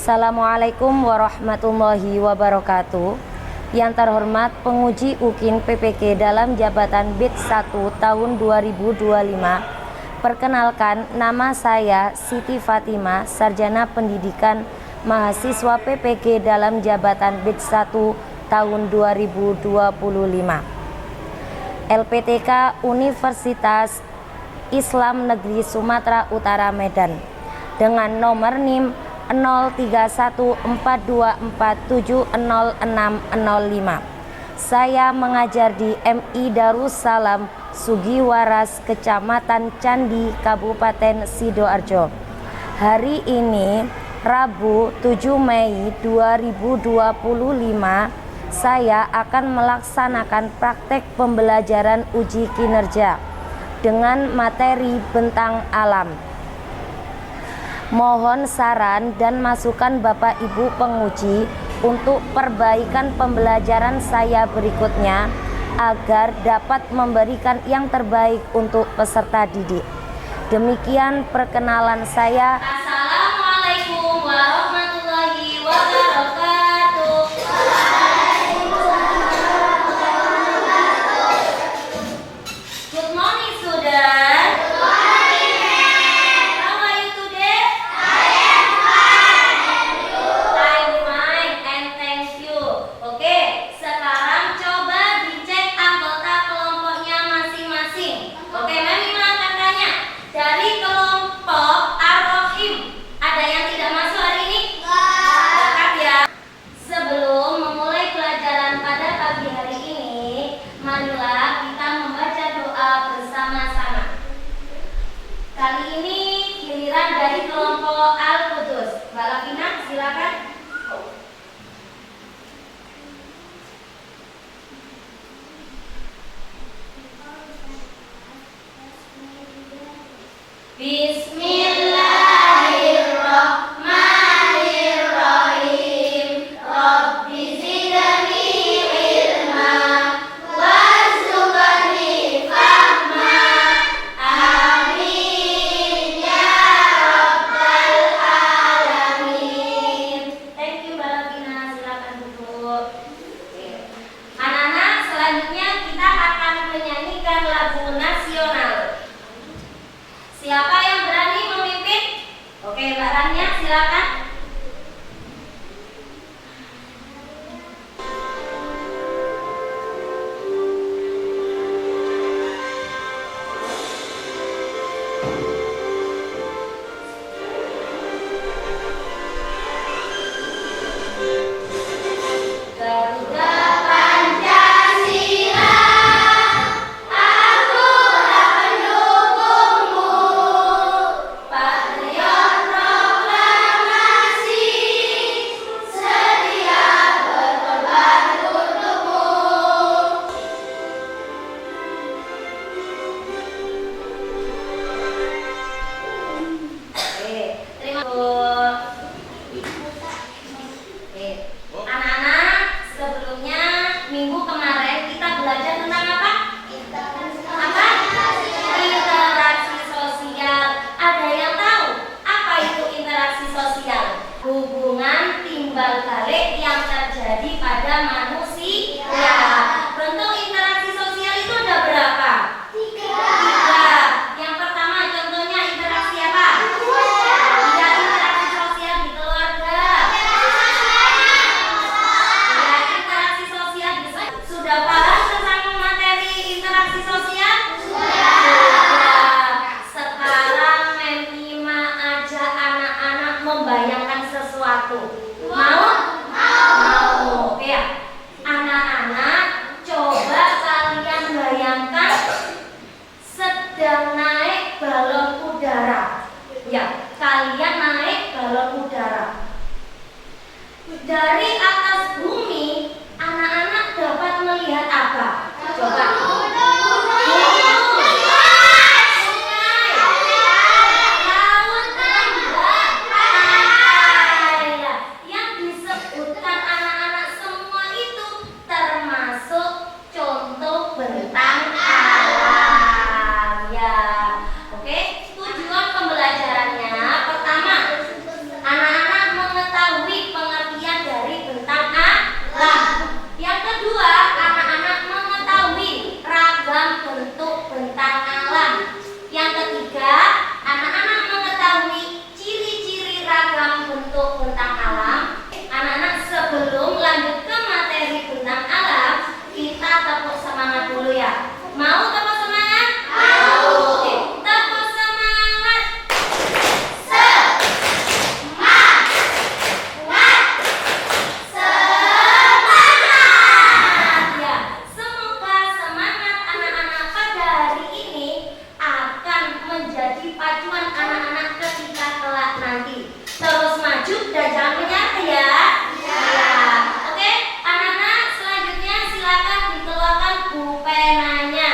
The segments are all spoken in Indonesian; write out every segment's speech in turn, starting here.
Assalamualaikum warahmatullahi wabarakatuh. Yang terhormat penguji UKIN PPK dalam jabatan BID 1 tahun 2025. Perkenalkan, nama saya Siti Fatimah, Sarjana Pendidikan Mahasiswa PPK dalam jabatan BID 1 tahun 2025. LPTK Universitas Islam Negeri Sumatera Utara Medan dengan nomor NIM 031424700605. Saya mengajar di MI Darussalam Sugiwaras, Kecamatan Candi, Kabupaten Sidoarjo. Hari ini, Rabu 7 Mei 2025, saya akan melaksanakan praktek pembelajaran uji kinerja dengan materi bentang alam. Mohon saran dan masukan Bapak Ibu penguji untuk perbaikan pembelajaran saya berikutnya agar dapat memberikan yang terbaik untuk peserta didik. Demikian perkenalan saya. Assalamualaikum warahmatullahi wabarakatuh. Good morning, students. Marilah kita membaca doa bersama-sama. Kali ini giliran dari kelompok Al-Qudus. Mbak Lavina, silakan. Bismillahirrahmanirrahim. Rabbi zidni ilma warzuqni fahma. Amin ya rabbal alamin. Thank you Mbak Lavina, silakan duduk. Anak-anak, selanjutnya kita akan menyanyikan lagu nasional. Siapa yang berani memimpin? Oke, Mbak Rania, silakan. Garuda Pancasila, akulah pendukungmu. Patriot proklamasi, sedia berkorban untukmu. Oke, terima kasih. Anak-anak, sebelumnya minggu kemarin kita belajar tentang apa? Apa? Interaksi sosial. Ada yang tahu apa itu interaksi sosial? Hubungan timbal balik yang terjadi pada manusia. Bentuk interaksi sosial itu ada berapa? Tiga. Yang pertama contohnya interaksi apa? Ya, interaksi sosial di keluarga. Ya, interaksi sosial di sudah paham tentang materi interaksi sosial? Sudah. Sekarang Memima ajak anak-anak membayangkan sesuatu. Mau? Mau. Oke ya. Anak-anak, coba kalian bayangkan sedang naik balon udara. Ya, kalian naik balon udara. Dari atas bumi, anak-anak dapat melihat apa? Coba. Sungai, laut, pantai. Yang disebutkan anak-anak semua itu termasuk contoh bentang alam. Ya, oke. Tujuan pembelajarannya pertama, anak-anak mengetahui maju dan jangan menyerah ya. Iya. Oke, anak-anak selanjutnya silakan dikeluarkan pulpenanya.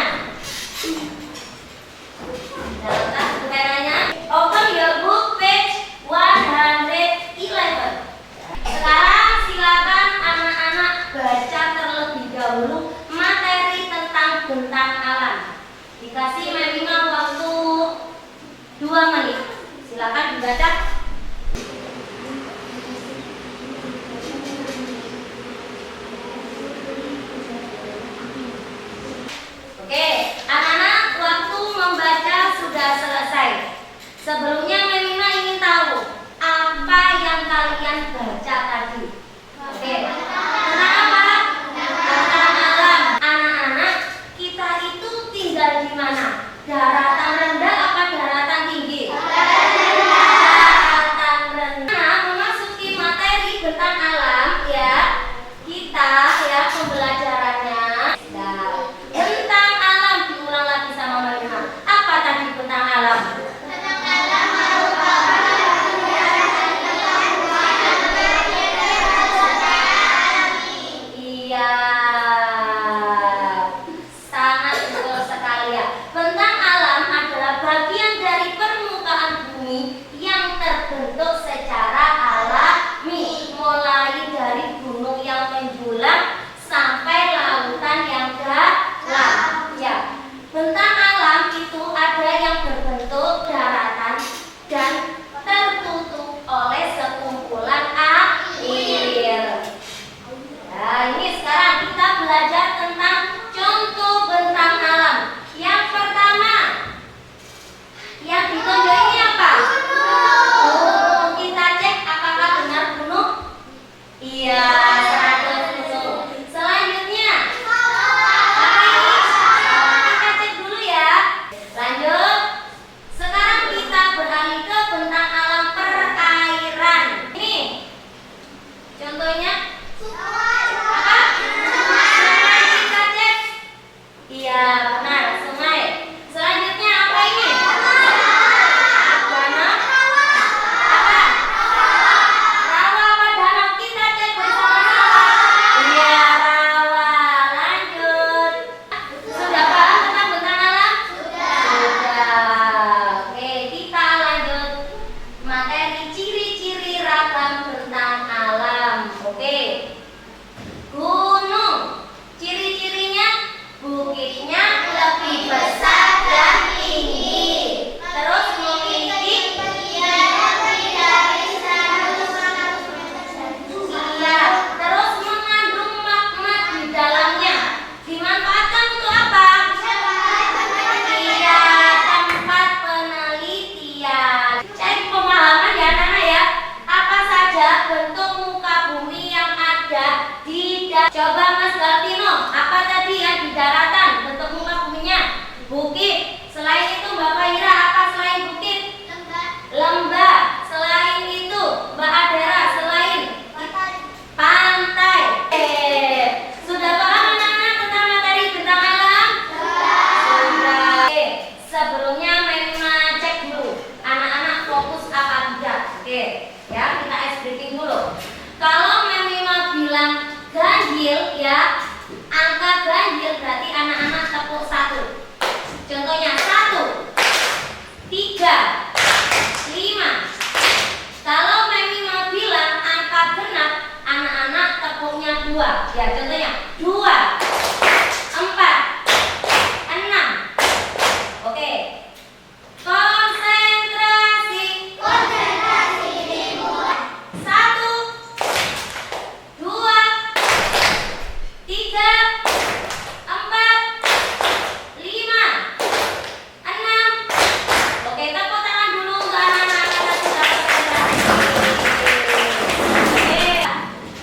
Dalam pulpenanya. Open your book page 111. Sekarang silakan anak-anak baca terlebih dahulu materi tentang bentang alam. Dikasih minimal waktu 2 menit. Silakan dibaca. Oke, anak-anak waktu membaca sudah selesai. Sebelumnya Memina ingin tahu apa yang kalian baca tadi. Oke, tentang apa? Tentang alam. Anak-anak, kita itu tinggal di mana? Daratan rendah apa daratan tinggi? Daratan rendah. Nah, memasuki materi tentang alam ya. Kita ya pembelajarannya. Nah, tentang alam diulang lagi sama Memina. Apa tadi tentang alam? Iya, sangat betul sekali ya. Bentang alam adalah bagian dari permukaan bumi yang terbentuk secara alami, mulai dari gunung yang menjulang sampai lautan yang dalam. Ya, bentang alam itu ada yang berbentuk daratan dan tertutup oleh sekumpulan air. Nah, ini sekarang kita belajar tentang contoh bentang alam. Yang pertama, yang ditonjol ini apa? Gunung. Kita cek apakah benar gunung? Iya, 100%. Selanjutnya, apa ini? Kita cek dulu ya. Lanjut. Sekarang kita beralih ke bentang alam perairan. Ini contohnya. Apa? Sungai kita cek. Iya, benar, sungai. Selanjutnya apa ini? Danau. Apa? Rawa apa danau? Kita cek bersama-sama. Iya, rawa. Lanjut. Sudah paham tentang bentang alam? Sudah. Oke, kita lanjut materi ciri-ciri ragam bentang alam. Oke. Gunung, ciri-cirinya bukitnya lebih besar dan tinggi. Terus memiliki iya, terus mengandung magma di dalamnya. Dimanfaatkan untuk apa? Iya, tempat penelitian. Cari pemahaman ya anak-anak ya. Apa saja bentuk muka bumi yang ada di coba Mas Galtino, apa tadi yang di daratan bentuk muka buminya? Bukit. Selain itu Mbak Fahira, apa selain bukit? Lembah. Selain itu Mbak Adera, selain pantai. Sudah paham anak-anak tentang materi bentang alam? Sudah. Oke, sebelumnya Memina cek dulu anak-anak fokus apa tidak. Oke, ya kita ice breaking dulu. Kalau Memina bilang ganjil ya, angka ganjil berarti anak-anak tepuk 1. Contohnya 1, 3, 5. Kalau Memina bilang angka genap, anak-anak tepuknya 2. Ya, contohnya 2, 4, 6. Oke. Konsentrasi. Dimulai. 1, 2, 3, 4, 5, 6. Oke, tepuk tangan dulu untuk anak-anak yang sudah konsentrasi. Oke,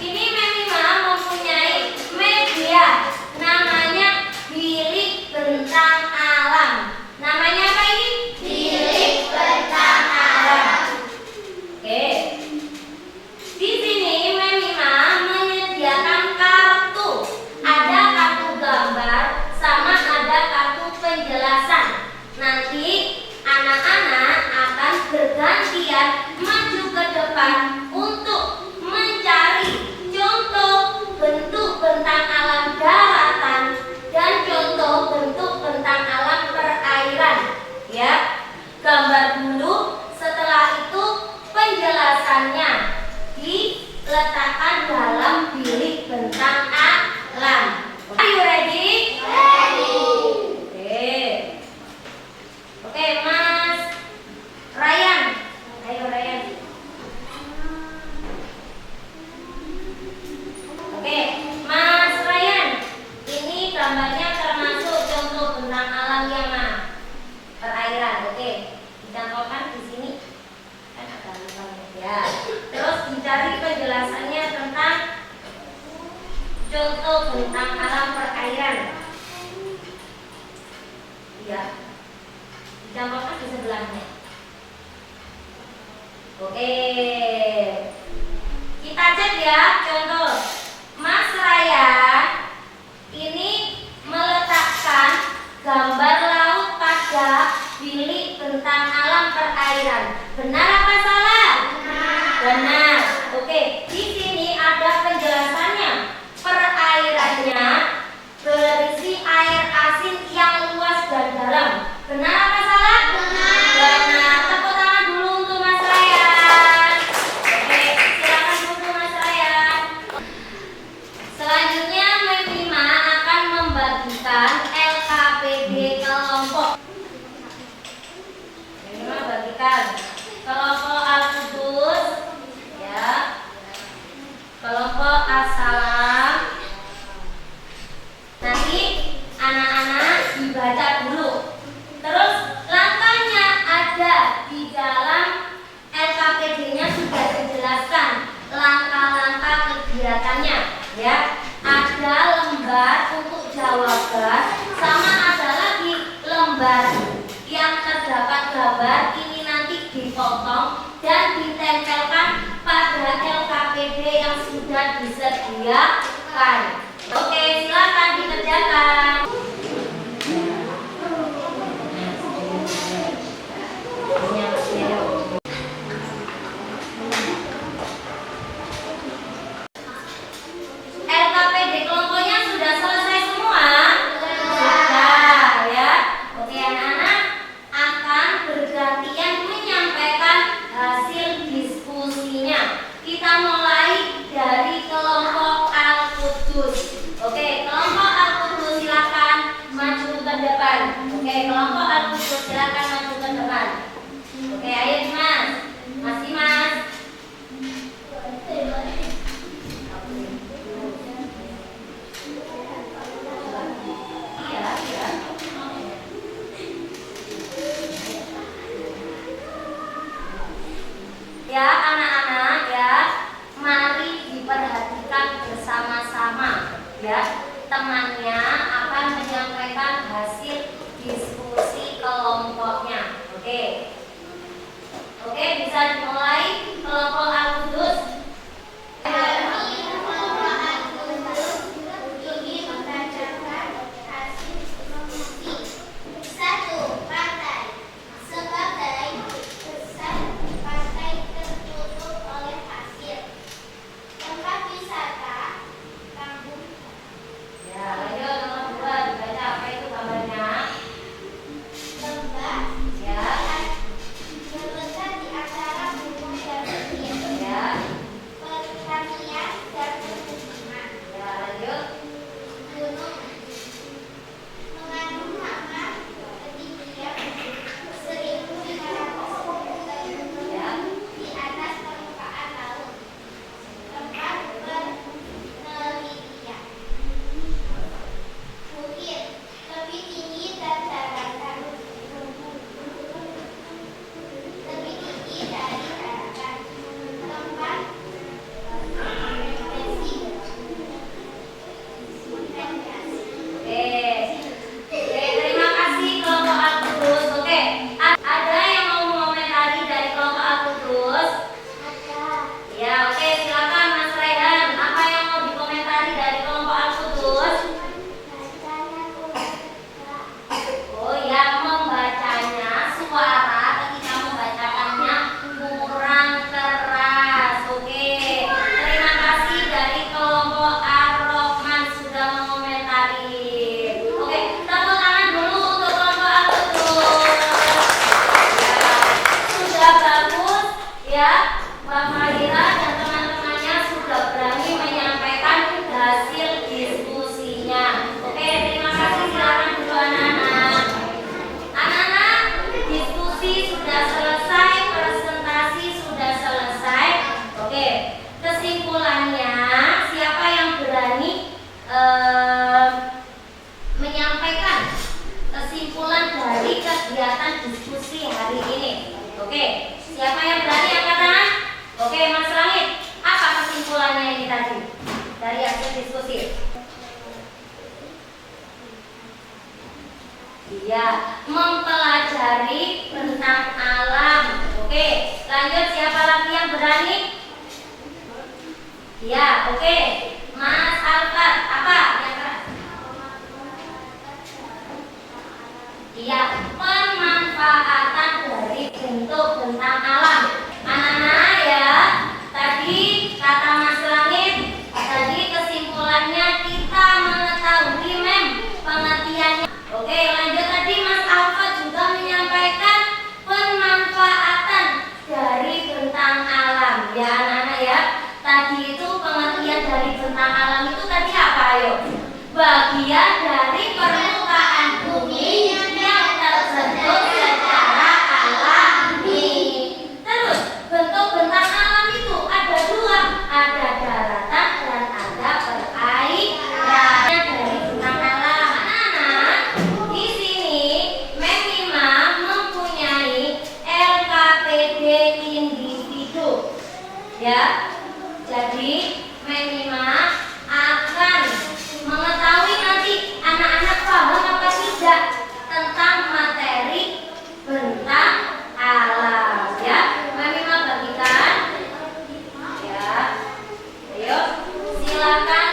ini Memina mempunyai media namanya bilik bentang alam. Namanya apa ini? Bilik bentang alam. Oke. Di sini Memina menyediakan kartu. Ada kartu gambar sama ada kartu penjelasan. Nanti anak-anak akan bergantian maju ke depan letakkan dalam bilik bentang alam. Are you ready? Oke, Mas Ryan. Ayo Ryan. Oke, Mas Ryan. Ini gambarnya termasuk contoh bentang alam yang mana? Perairan. Oke, dicontohkan di sini. Kan ada lubangnya ya. Terus dicari penjelasannya tentang contoh bentang alam perairan. Ya. Dicontohkan di sebelahnya. Oke. Kita cek ya contoh. Mas Raya ini meletakkan gambar laut pada bilik bentang alam perairan. Benar apa salah? Benar. Oke, di sini ada penjelasannya. Perairannya berisi air asin yang luas dan dalam. Benar apa salah? Benar. Tepuk tangan dulu untuk Mas Ryan. Oke, silakan dulu Mas Ryan. Selanjutnya M5 akan membagikan LKPD kelompok. M5 bagikan kelompok Al-Qudus, ya, kelompok As-Salam. Nanti anak-anak dibaca dulu. Terus langkahnya ada di dalam LKPD-nya sudah dijelaskan langkah-langkah kegiatannya, ya. Ada lembar untuk jawaban, sama ada lagi lembar yang terdapat gambar. Ini nanti dipotong dan ditempelkan pada LKPD yang sudah disediakan. Oke, silakan dikerjakan. LKPD kelompoknya sudah selesai semua? Sudah, ya. Oke, anak-anak akan bergantian menyampaikan hasil diskusinya. Kita mulai dari kelompok Al-Qudus. Oke, kelompok Al-Qudus silakan maju ke depan. Oke, kelompok Al-Qudus silakan maju ke depan. Oke, ayo Mas. Masih Mas. Iya, iya. Ya, anak-anak ya, mari diperhatikan bersama-sama ya. Temannya akan menyampaikan hasil diskusi kelompok kesimpulannya, siapa yang berani menyampaikan kesimpulan dari kegiatan diskusi hari ini? Oke, siapa yang berani angkat tangan? Oke, Mas Langit, apa kesimpulannya ini tadi dari hasil diskusi? Iya, mempelajari tentang alam. Oke, lanjut, siapa lagi yang berani? Iya, oke. Mas Alfat, apa yang keras? Iya, pemanfaatan dari bentuk tentang alam. Anak-anak ya, tadi kata Mas Langit, tadi kesimpulannya kita mengetahui pengertiannya. Oke, lanjut, tadi Mas Alfat juga menyampaikan pemanfaatan dari bentang alam. Ya anak-anak ya, tadi itu pengertian dari bentang alam itu tadi apa? Ayo, bagian dari permukaan bumi yang terbentuk secara alami. Terus bentuk bentang alam itu ada dua, ada daratan dan ada perairan. Dari bentang alam, anak-anak, di sini Memima mempunyai LKPD individu. Ya, jadi Memima akan mengetahui nanti anak-anak paham apa tidak tentang materi bentang alam. Ya, Memima bagikan. Ya, ayo silakan